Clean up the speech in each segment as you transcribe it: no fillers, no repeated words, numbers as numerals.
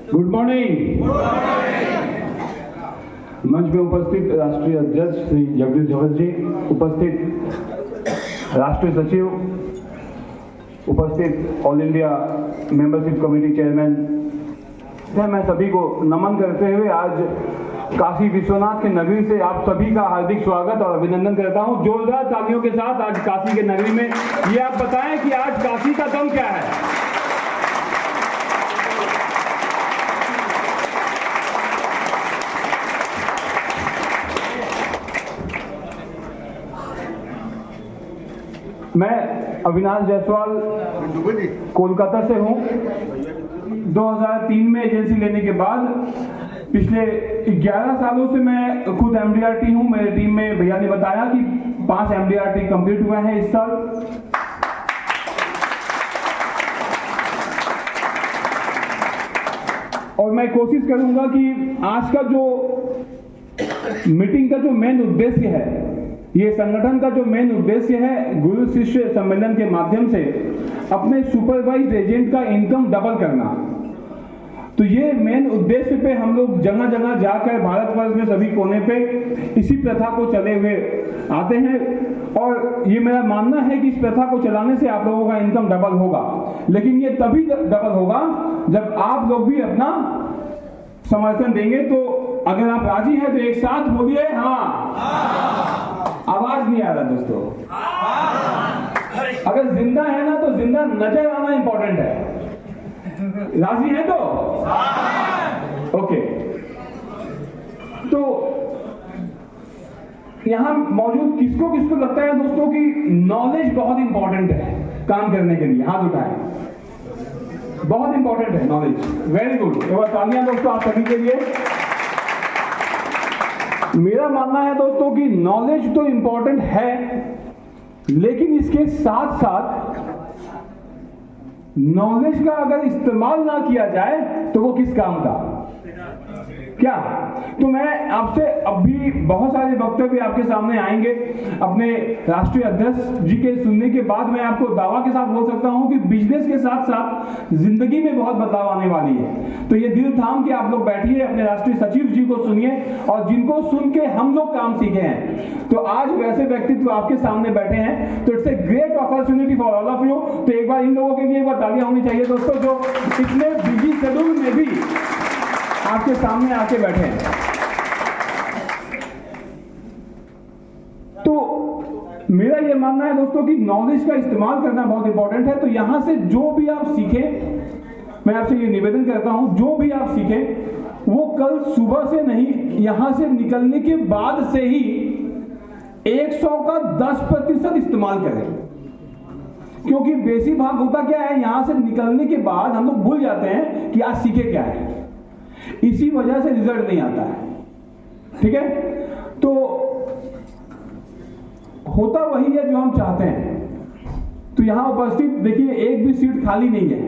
Good morning. मंच में उपस्थित राष्ट्रीय अध्यक्ष श्री जगदीश धवन जी, उपस्थित राष्ट्रीय सचिव, उपस्थित all India membership committee chairman, मैं सभी को नमन करते हुए आज काशी विश्वनाथ के नगरी से आप सभी का हार्दिक स्वागत और अभिनंदन करता हूं। जोरदार तालियों के साथ आज काशी के नगरी में ये आप बताएं कि आज काशी का दम क्या है। मैं अविनाश जायसवाल कोलकाता से हूं। 2003 में एजेंसी लेने के बाद पिछले 11 सालों से मैं खुद एमडीआरटी हूं। मेरे टीम में भैया ने बताया कि 5 एमडीआरटी कंप्लीट हुए हैं इस साल। और मैं कोशिश करूंगा कि आज का जो मीटिंग का जो मेन उद्देश्य है, ये संगठन का जो मेन उद्देश्य है, गुरु शिष्य सम्मेलन के माध्यम से अपने सुपरवाइज्ड एजेंट का इनकम डबल करना। तो ये मेन उद्देश्य पे हम लोग जगह जगह जाकर भारतवर्ष में सभी कोने पे इसी प्रथा को चले हुए आते हैं। और ये मेरा मानना है कि इस प्रथा को चलाने से आप लोगों का इनकम डबल होगा, लेकिन ये तभी डबल होगा जब आप लोग भी अपना समर्थन देंगे। तो अगर आप राजी हैं तो एक साथ बोलिए हाँ। आवाज नहीं आ रहा दोस्तों। अगर जिंदा है ना तो जिंदा नजर आना इंपॉर्टेंट है। राजी है तो ओके। तो यहां मौजूद किसको किसको लगता है दोस्तों कि नॉलेज बहुत इंपॉर्टेंट है काम करने के लिए? हाथ उठाएं। बहुत इंपॉर्टेंट है नॉलेज। वेरी गुड, एक बार तालियां दोस्तों आप सभी के लिए। मेरा मानना है दोस्तों कि नॉलेज तो इंपॉर्टेंट है, लेकिन इसके साथ साथ नॉलेज का अगर इस्तेमाल ना किया जाए तो वो किस काम का? क्या? तो मैं आपसे अभी बहुत सारे वक्तव्य आपके सामने आएंगे। अपने राष्ट्रीय अध्यक्ष जी के सुनने के बाद मैं आपको दावा के साथ बोल सकता हूं कि बिजनेस के साथ साथ जिंदगी में बहुत बदलाव आने वाली है। तो ये दिल थाम के आप लोग बैठिए, अपने राष्ट्रीय सचिव जी को सुनिए, और जिनको सुन के हम लोग काम सीखे हैं। तो आज वैसे व्यक्तित्व आपके सामने बैठे हैं, तो it's a great opportunity for all of you. तो एक बार इन लोगों के लिए एक बार तालियां होनी चाहिए दोस्तों, जो इतने बिजी शेड्यूल में भी आपके सामने आके बैठे हैं। तो मेरा यह मानना है दोस्तों कि नॉलेज का इस्तेमाल करना बहुत इंपॉर्टेंट है। तो यहां से जो भी आप सीखें, मैं आपसे ये निवेदन करता हूं, जो भी आप सीखें वो कल सुबह से नहीं, यहां से निकलने के बाद से ही 100 का 10% इस्तेमाल करें। क्योंकि बेसिक भाग होता क्या है, यहां से निकलने के बाद हम लोग भूल जाते हैं कि आज सीखे क्या है। इसी वजह से रिजल्ट नहीं आता है। ठीक है, तो होता वही है जो हम चाहते हैं। तो यहां उपस्थित देखिए, एक भी सीट खाली नहीं है।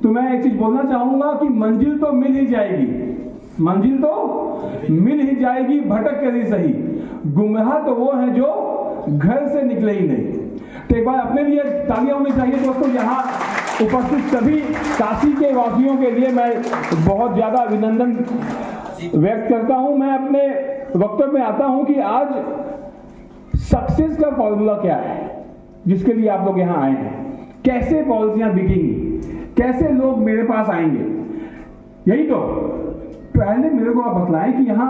तो मैं एक चीज बोलना चाहूंगा कि मंजिल तो मिल ही जाएगी, मंजिल तो मिल ही जाएगी, भटक कर ही सही। गुमराह तो वो है जो घर से निकले ही नहीं। तो एक बार अपने लिए तालियां होनी चाहिए दोस्तों। यहाँ उपस्थित सभी काशी के वासियों के लिए मैं बहुत ज्यादा अभिनंदन व्यक्त करता हूं। मैं अपने वक्तव्य में आता हूं कि आज सक्सेस का फॉर्मूला क्या है जिसके लिए आप लोग यहां आए हैं। कैसे पॉलिसियां बिकेंगी, कैसे लोग मेरे पास आएंगे, यही तो। पहले मेरे को आप बतलाएं कि यहां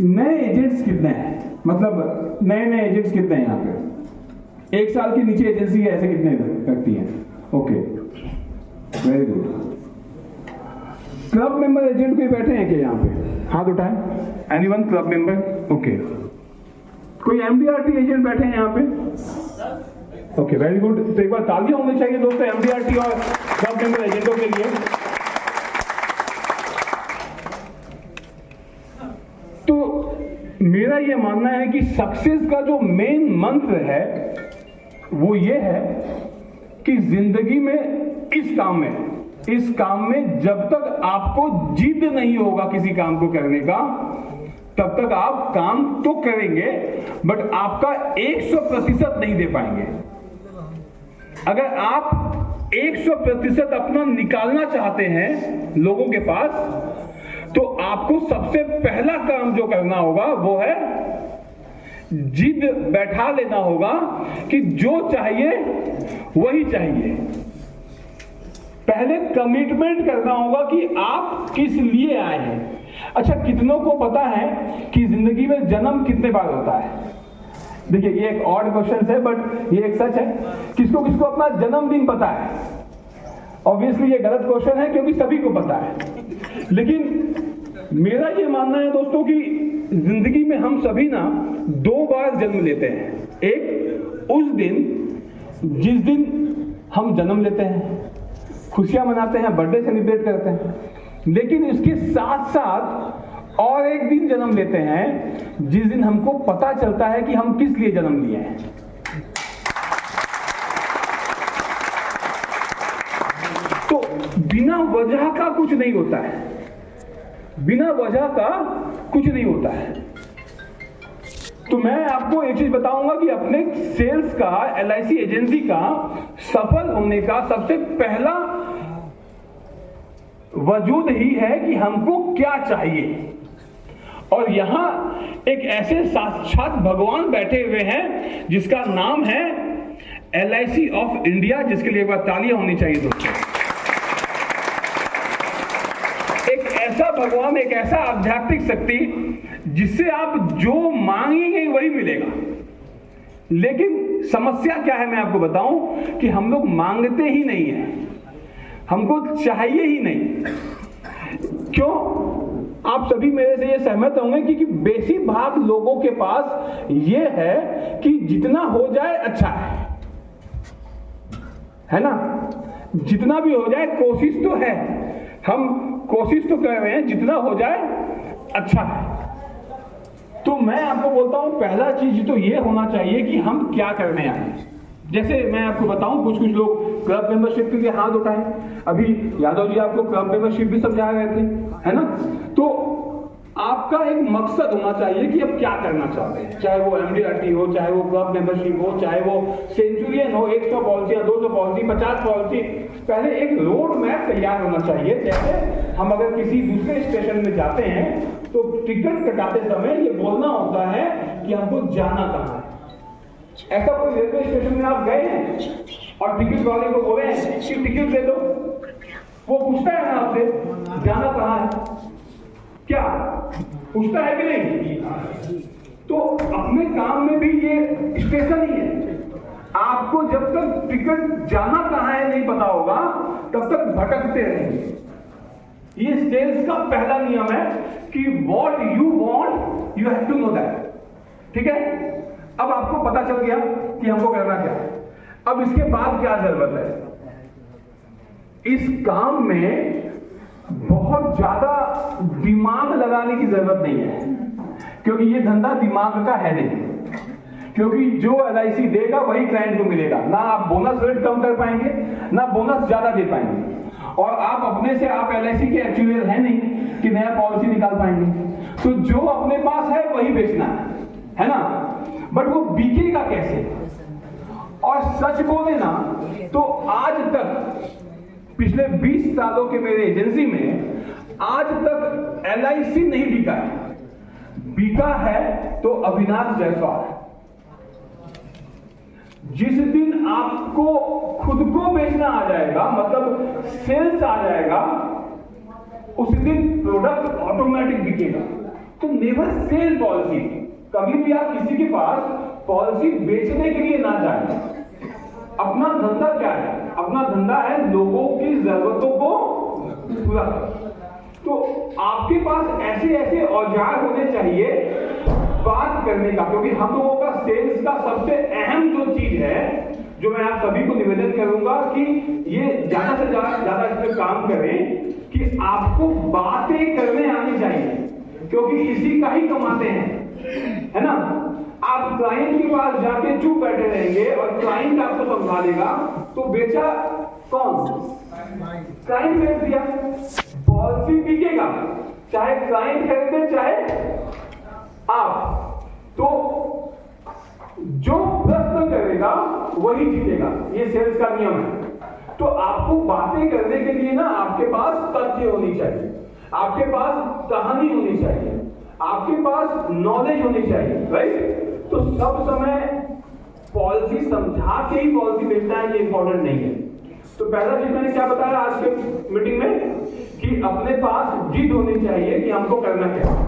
नए एजेंट्स कितने हैं, मतलब नए एजेंट्स कितने हैं यहाँ पे? 1 साल के नीचे एजेंसी है, ऐसे कितने करती हैं? Okay, very good. Club member agent कोई बैठे हैं क्या यहाँ पे? हाथ उठाएं। Anyone club member? ओके। कोई एमडीआरटी एजेंट बैठे हैं यहाँ पे? Okay, very good. तो एक बार तालियां होनी चाहिए दोस्तों एमडीआरटी और क्लब मेंबर एजेंटों के लिए। तो मेरा यह मानना है कि सक्सेस का जो मेन मंत्र है वो ये है कि जिंदगी में इस काम में जब तक आपको जिद नहीं होगा किसी काम को करने का, तब तक आप काम तो करेंगे, बट आपका 100% नहीं दे पाएंगे। अगर आप 100% अपना निकालना चाहते हैं लोगों के पास, तो आपको सबसे पहला काम जो करना होगा वो है जिद बैठा लेना होगा कि जो चाहिए वही चाहिए। पहले कमिटमेंट करना होगा कि आप किस लिए आए हैं। अच्छा, कितनों को पता है कि जिंदगी में जन्म कितने बार होता है? देखिए, ये एक ऑड क्वेश्चन है बट ये एक सच है। किसको किसको अपना जन्मदिन पता है? ऑब्वियसली ये गलत क्वेश्चन है क्योंकि सभी को पता है। लेकिन मेरा ये मानना है दोस्तों कि जिंदगी में हम सभी ना 2 बार जन्म लेते हैं। एक उस दिन जिस दिन हम जन्म लेते हैं, खुशियां मनाते हैं, बर्थडे सेलिब्रेट करते हैं, लेकिन इसके साथ साथ और एक दिन जन्म लेते हैं जिस दिन हमको पता चलता है कि हम किस लिए जन्म लिए हैं। तो बिना वजह का कुछ नहीं होता है, बिना वजह का कुछ नहीं होता है। तो मैं आपको एक चीज बताऊंगा कि अपने सेल्स का, LIC एजेंसी का सफल होने का सबसे पहला वजूद ही है कि हमको क्या चाहिए। और यहां एक ऐसे साक्षात भगवान बैठे हुए हैं जिसका नाम है LIC ऑफ इंडिया, जिसके लिए एक बार तालियां होनी चाहिए दोस्तों। एक ऐसा भगवान, एक ऐसा आध्यात्मिक शक्ति जिससे आप जो मांगेंगे वही मिलेगा। लेकिन समस्या क्या है मैं आपको बताऊं कि हम लोग मांगते ही नहीं है, हमको चाहिए ही नहीं। क्यों? आप सभी मेरे से ये सहमत होंगे कि बेसिक भाग लोगों के पास ये है कि जितना हो जाए अच्छा है ना? जितना भी हो जाए, कोशिश तो है, हम कोशिश तो कर रहे हैं, जितना हो जाए अच्छा है। तो मैं आपको बोलता हूं पहला चीज तो ये होना चाहिए कि हम क्या करने आए। जैसे मैं आपको बताऊं, कुछ कुछ लोग क्लब मेंबरशिप के लिए हाथ उठाएं। अभी यादव जी आपको क्लब मेंबरशिप भी समझा रहे थे, है ना? तो आपका एक मकसद होना चाहिए कि आप क्या करना चाहते हैं, चाहे वो MDRT हो, चाहे वो क्लब मेंबरशिप हो, चाहे वो सेंचुरियन हो, 100 पॉलिसी, 200 पॉलिसी, 50 पॉलिसी। पहले एक रोड मैप तैयार होना चाहिए। जैसे हम अगर किसी दूसरे स्टेशन में जाते हैं तो टिकट कटाते समय ये बोलना होता है कि हमको जाना कहाँ है। ऐसा कोई रेलवे स्टेशन में आप गए हैं और टिकट वाले को बोले हैं कि टिकट दे दो, वो पूछता है ना आपसे जाना कहाँ है? क्या पूछता है कि नहीं? तो अपने काम में भी ये स्टेशन ही है। आपको जब तक टिकट जाना कहाँ है नहीं पता होगा तब तक भटकते रहेंगे। ये सेल्स का पहला नियम है कि what you want you have to know that. ठीक है? अब आपको पता चल गया कि हमको करना क्या है। अब इसके बाद क्या जरूरत है? इस काम में बहुत ज्यादा दिमाग लगाने की जरूरत नहीं है, क्योंकि ये धंधा दिमाग का है नहीं। क्योंकि जो LIC देगा वही क्लाइंट को मिलेगा। ना आप बोनस रेट कम कर पाएंगे, ना बोनस ज्यादा दे पाएंगे। और आप अपने से, आप LIC के एक्चुअल है नहीं कि नया पॉलिसी निकाल पाएंगे। तो जो अपने पास है वही बेचना है ना? बट वो बिकेगा कैसे? और सच बोले ना तो आज तक पिछले 20 सालों के मेरे एजेंसी में आज तक LIC नहीं बिका है। बिका है तो अविनाश जायसवाल। जिस दिन आपको खुद को बेचना आ जाएगा, मतलब सेल्स आ जाएगा, उस दिन प्रोडक्ट ऑटोमेटिक बिकेगा। तो नेवर सेल पॉलिसी। कभी भी आप किसी के पास पॉलिसी बेचने के लिए ना जाए। अपना धंधा क्या है? अपना धंधा है लोगों की जरूरतों को पूरा करना। तो आपके पास ऐसे ऐसे औजार होने चाहिए बात करने का, क्योंकि हम लोगों का सेल्स का सबसे अहम जो चीज है, जो मैं आप सभी को निवेदन करूंगा कि ये ज्यादा से ज्यादा इस पर काम करें कि आपको बातें करने आनी चाहिए, क्योंकि इसी का ही कमाते हैं, है ना? आप क्लाइंट के पास जाके चुप बैठे रहेंगे और क्लाइंट आपको समझा देगा तो बेचा कौन? क्लाइंट बेच दिया। पॉलिसी बिकेगा, चाहे क्लाइंट खरीदे चाहे आप। तो जो प्रश्न करेगा वही जीतेगा। ये सेल्स का नियम है। तो आपको बातें करने के लिए ना आपके पास तथ्य होनी चाहिए, आपके पास कहानी होनी चाहिए, आपके पास नॉलेज होनी चाहिए, राइट। तो सब समय पॉलिसी समझा के ही पॉलिसी भेजना है, ये इंपॉर्टेंट नहीं है। तो पहला चीज मैंने क्या बताया आज के मीटिंग में कि अपने पास जिद होनी चाहिए कि हमको करना क्या है,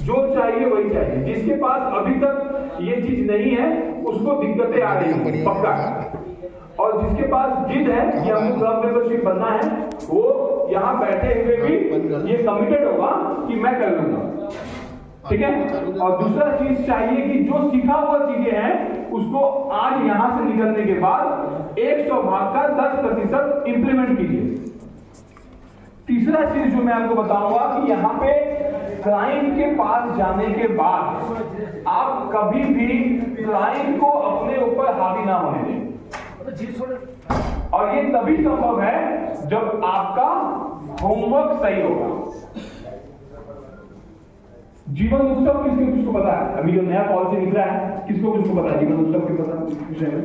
जो चाहिए वही चाहिए। जिसके पास अभी तक ये चीज नहीं है उसको दिक्कतें आ रही हैं पक्का, और जिसके पास जिद है कि हमको क्लब मेंबरशिप बनना है वो यहाँ बैठे हुए भी ये कमिटेड होगा कि मैं कर लूंगा, ठीक है। और दूसरा चीज चाहिए कि जो सीखा हुआ चीजें हैं उसको आज यहां से निकलने के बाद 100 भाग का 10% इंप्लीमेंट कीजिए। तीसरा चीज जो मैं आपको बताऊंगा कि यहाँ पे क्लाइंट के पास जाने के बाद आप कभी भी क्लाइंट को अपने ऊपर हावी ना होने दें, और ये तभी संभव है जब आपका होमवर्क सही होगा। जीवन उत्सव किसको पता है? अभी जो नया पॉलिसी निकला है किसको पता है जीवन उत्सव के विषय में?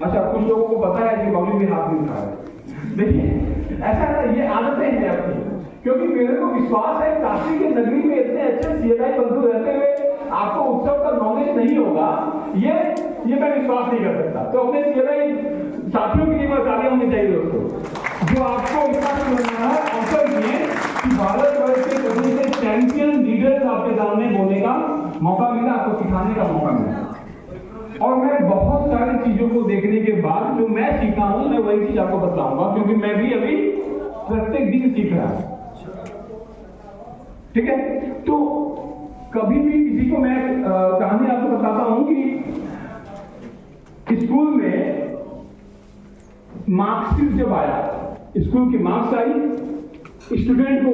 अच्छा, कुछ लोगों को पता है कि मम्मी भी हाथ नहीं उठा रहे। देखिए ऐसा है, ये आदतें हैं अपनी, क्योंकि मेरे को विश्वास है काशी के नगरी में इतने अच्छे सीएलआई बंधु रहते हुए आपको उत्सव का नॉलेज नहीं होगा, ये मैं विश्वास नहीं कर सकता। तो अपने सीएलआई साथियों के लिए तालियां होनी चाहिए दोस्तों, जो आपको इतना समझना है अवसर दिए कि भारतवर्ष के कभी से चैंपियन लीडर्स आपके सामने बोलने का मौका मिला, आपको सिखाने का मौका मिला। और मैं बहुत सारी चीजों को देखने के बाद जो मैं सीखा हूं मैं वही चीज आपको बताऊंगा, क्योंकि मैं भी अभी प्रत्येक दिन सीख रहा हूं, ठीक है। तो कभी भी किसी को मैं कहानी आपको बताता हूं कि स्कूल में मार्कशीट जब आया, स्कूल की मार्क्स आई, स्टूडेंट को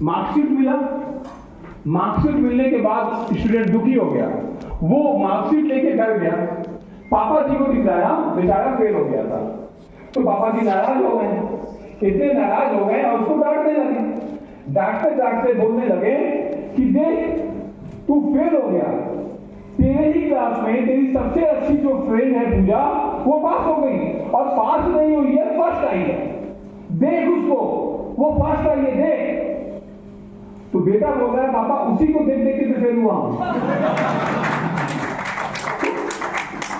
मार्कशीट मिला, मार्कशीट मिलने के बाद स्टूडेंट दुखी हो गया, वो मार्कशीट लेके घर गया, पापा जी को दिखाया, बेचारा फेल हो गया था। तो पापा जी नाराज हो गए, इतने नाराज हो गए और उसको डांटने लगे, डांटते बोलने लगे कि देख तू फेल हो गया, तेरे ही क्लास में तेरी सबसे अच्छी जो फ्रेंड है पूजा वो पास हो गई और पास नहीं हुई है, फर्स्ट आई है, देख उसको, वो फर्स्ट आई है, देख। तो बेटा बोल रहा है पापा उसी को देख देख के फेल हुआ।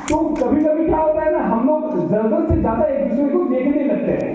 तो कभी कभी क्या होता है ना, हम लोग जरूरत से ज्यादा एक दूसरे को देखने लगते हैं।